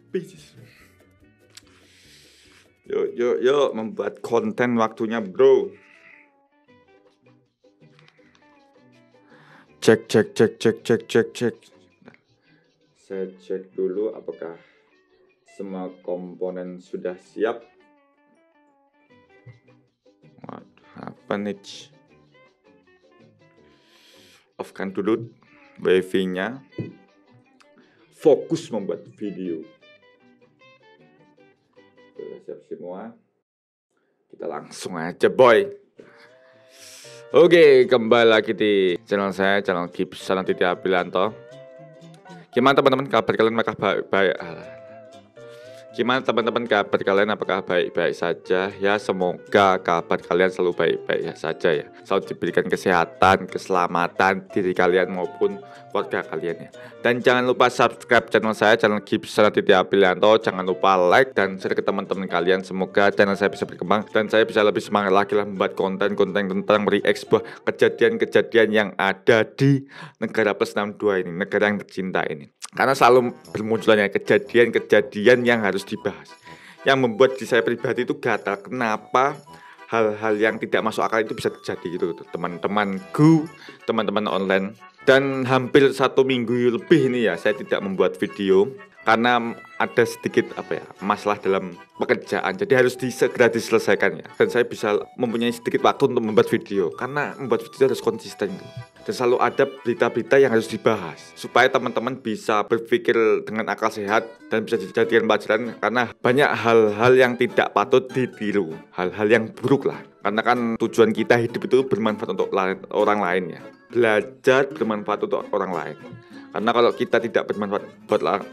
Bisnis. Yuk membuat konten waktunya bro. Cek. Saya cek dulu apakah semua komponen sudah siap. Waduh, apa nih? Off-kan dulu wifi-nya. Fokus membuat video. Sudah siap semua. Kita langsung aja boy. Oke, kembali lagi di channel saya, channel Gibbs Sanaditya Aprilanto. Gimana teman-teman kabar kalian? Apakah baik-baik? Gimana teman-teman kabar kalian? Apakah baik-baik saja? Ya semoga kabar kalian selalu baik-baik saja ya. Selalu diberikan kesehatan, keselamatan diri kalian maupun keluarga kalian ya. Dan jangan lupa subscribe channel saya, channel Gibbs Sanaditya Aprilanto. Jangan lupa like dan share ke teman-teman kalian. Semoga channel saya bisa berkembang dan saya bisa lebih semangat lagi lah membuat konten-konten tentang react sebuah kejadian-kejadian yang ada di negara plus 62 ini, negara yang tercinta ini. Karena selalu bermunculannya kejadian-kejadian yang harus dibahas, yang membuat di saya pribadi itu gatal. Kenapa hal-hal yang tidak masuk akal itu bisa terjadi gitu teman-temanku, teman-teman online. Dan hampir 1 minggu lebih ini ya saya tidak membuat video karena ada sedikit masalah dalam pekerjaan, jadi harus segera diselesaikan ya. Dan saya bisa mempunyai sedikit waktu untuk membuat video karena membuat video harus konsisten gitu. Dan selalu ada berita-berita yang harus dibahas supaya teman-teman bisa berpikir dengan akal sehat dan bisa dijadikan pelajaran, karena banyak hal-hal yang tidak patut ditiru, hal-hal yang buruk lah. Karena kan tujuan kita hidup itu bermanfaat untuk orang lain ya. Belajar bermanfaat untuk orang lain. Karena kalau kita tidak bermanfaat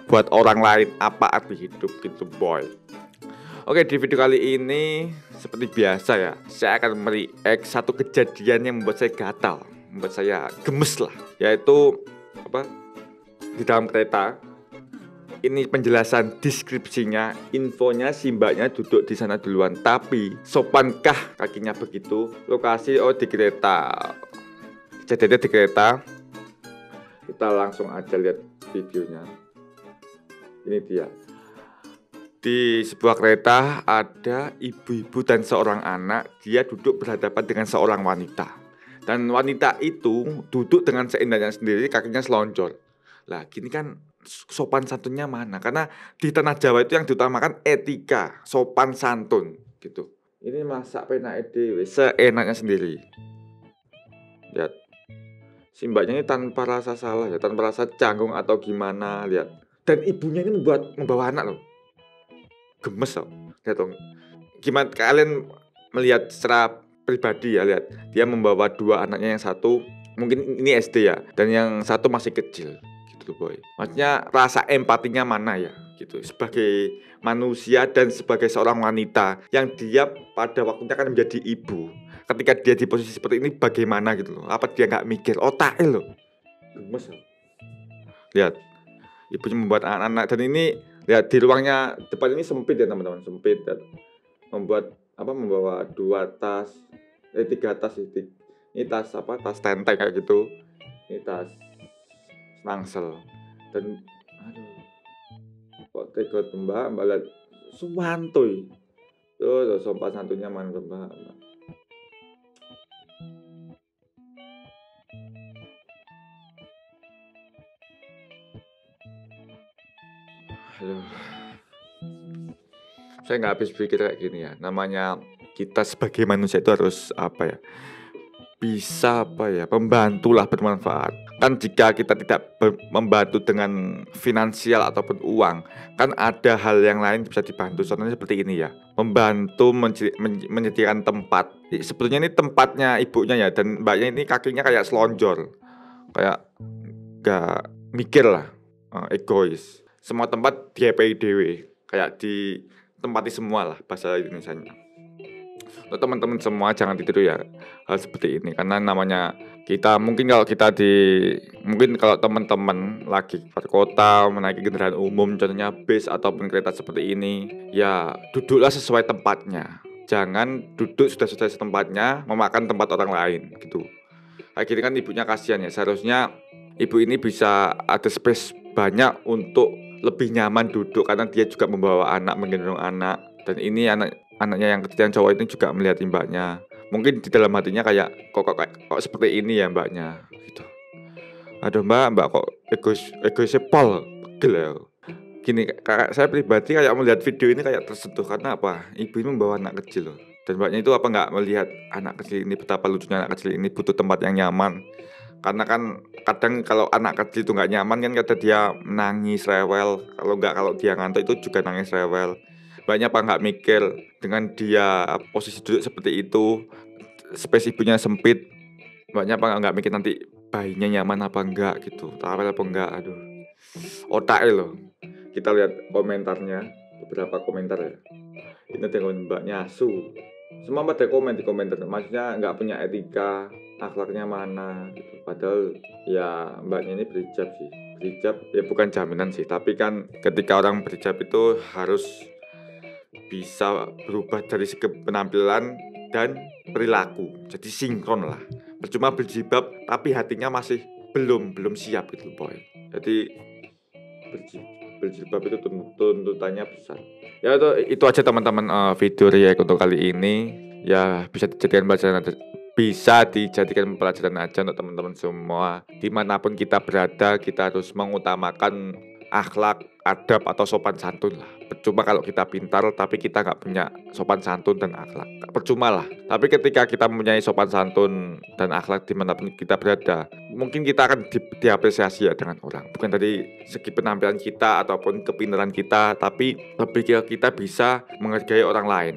buat orang lain, apa arti hidup gitu boy. Oke, di video kali ini seperti biasa ya, saya akan mereact satu kejadian yang membuat saya gatal, membuat saya gemes lah, yaitu di dalam kereta. Ini penjelasan deskripsinya, infonya si mbaknya duduk di sana duluan, tapi sopankah kakinya begitu? Lokasi di kereta. Kejadiannya di kereta. Kita langsung aja lihat videonya. Ini dia. Di sebuah kereta ada ibu-ibu dan seorang anak. Dia duduk berhadapan dengan seorang wanita. Dan wanita itu duduk dengan seendahnya sendiri, kakinya selonjor. Lah gini kan sopan santunnya mana? Karena di tanah Jawa itu yang diutamakan etika, sopan santun gitu. Ini masak penak dewe seenaknya sendiri. Lihat. Si mbaknya ini tanpa rasa salah ya, tanpa rasa canggung atau gimana, lihat. Dan ibunya ini membawa anak loh. Gemes loh. Lihat dong. Gimana kalian melihat secara pribadi ya, lihat. Dia membawa 2 anaknya, yang satu mungkin ini SD ya, dan yang satu masih kecil gitu boy. Maksudnya rasa empatinya mana ya gitu, sebagai manusia dan sebagai seorang wanita yang dia pada waktunya akan menjadi ibu. Ketika dia di posisi seperti ini bagaimana gitu loh. Apa dia nggak mikir otaknya loh. Gemes loh. Lihat, ibunya membuat anak-anak, dan ini lihat di ruangnya depan ini sempit ya teman-teman, sempit, dan membawa 2 tas, 3 tas ini. Ini tas tas tenteng kayak gitu. Ini tas ransel. Dan kok tega mbak lihat sumantoy. Tuh sopan santunnya mantap mbak. Saya nggak habis pikir kayak gini ya. Namanya kita sebagai manusia itu harus bisa membantulah, bermanfaat. Kan jika kita tidak membantu dengan finansial ataupun uang, kan ada hal yang lain bisa dibantu. Contohnya seperti ini ya, membantu menyediakan tempat. Sebetulnya ini tempatnya ibunya ya, dan mbaknya ini kakinya kayak selonjor, kayak gak mikir lah, egois. Semua tempat DPI kayak ditempati semua lah bahasa Indonesianya. Untuk teman-teman semua jangan ditiru ya hal seperti ini, karena namanya kita mungkin kalau teman-teman lagi keluar kota menaiki kendaraan umum, contohnya bis ataupun kereta seperti ini, ya duduklah sesuai tempatnya. Jangan duduk sudah sesuai tempatnya memakan tempat orang lain gitu. Kayak gini kan ibunya kasihan ya. Seharusnya ibu ini bisa ada space banyak untuk lebih nyaman duduk karena dia juga membawa anak, menggendong anak. Dan ini anaknya yang kecil yang cowok ini juga melihat mbaknya. Mungkin di dalam hatinya kayak kok seperti ini ya mbaknya gitu. Aduh mbak kok egoisnya pol pegel ya. Gini, kakak saya pribadi kayak melihat video ini kayak tersentuh karena apa? Ibu ini membawa anak kecil loh. Dan mbaknya itu apa nggak melihat anak kecil ini, betapa lucunya anak kecil ini butuh tempat yang nyaman. Karena kan kadang kalau anak kecil itu nggak nyaman kan kadang dia nangis rewel. Kalau dia ngantuk itu juga nangis rewel. Mbaknya apa nggak mikir dengan dia posisi duduk seperti itu, space ibunya sempit. Mbaknya apa nggak mikir nanti bayinya nyaman apa enggak gitu, rewel apa enggak, aduh. Otaknya loh. Kita lihat komentarnya, beberapa komentar ya. Ini dengan mbaknya asu. Semua pada komen di komentar, maksudnya nggak punya etika, akhlaknya mana gitu. Padahal ya mbaknya ini berhijab sih. Berhijab ya bukan jaminan sih, tapi kan ketika orang berhijab itu harus bisa berubah dari segi penampilan dan perilaku. Jadi sinkron lah. Percuma berjilbab tapi hatinya masih belum siap gitu boy. Jadi berjilbab itu tuntutannya besar. Ya itu aja teman-teman video react untuk kali ini. Ya bisa dijadikan pelajaran aja untuk teman-teman semua. Dimanapun kita berada, kita harus mengutamakan akhlak, adab atau sopan santun lah. Percuma kalau kita pintar tapi kita nggak punya sopan santun dan akhlak, percuma lah. Tapi ketika kita mempunyai sopan santun dan akhlak dimanapun kita berada, mungkin kita akan diapresiasi ya dengan orang. Bukan dari segi penampilan kita ataupun kepintaran kita, tapi lebih kita bisa menghargai orang lain,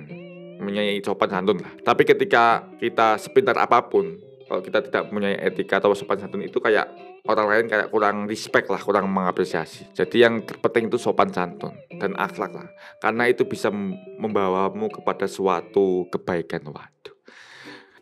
mempunyai sopan santun lah. Tapi ketika kita sepintar apapun, kalau kita tidak mempunyai etika atau sopan santun itu kayak orang lain kayak kurang respect lah, kurang mengapresiasi. Jadi yang terpenting itu sopan santun dan akhlak lah. Karena itu bisa membawamu kepada suatu kebaikan. Waduh.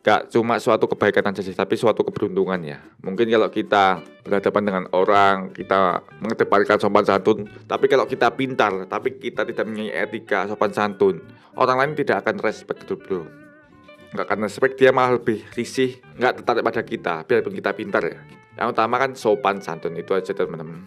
Gak cuma suatu kebaikan aja sih, tapi suatu keberuntungan ya. Mungkin kalau kita berhadapan dengan orang, kita mengedepankan sopan santun. Tapi kalau kita pintar, tapi kita tidak mempunyai etika, sopan santun, orang lain tidak akan respect bro. Nggak akan respect, dia malah lebih risih, nggak tertarik pada kita, biarpun kita pintar ya. Yang utama kan sopan santun, itu aja teman-teman.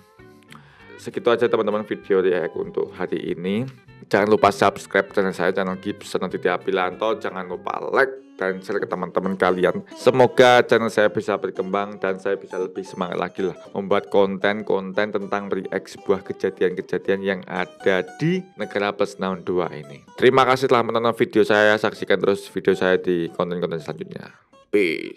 Segitu aja teman-teman video react untuk hari ini. Jangan lupa subscribe channel saya, channel Gibson Aditya Aprilanto. Jangan lupa like dan share ke teman-teman kalian. Semoga channel saya bisa berkembang dan saya bisa lebih semangat lagi lah membuat konten-konten tentang react sebuah kejadian-kejadian yang ada di negara plus 62 ini. Terima kasih telah menonton video saya. Saksikan terus video saya di konten-konten selanjutnya. Peace.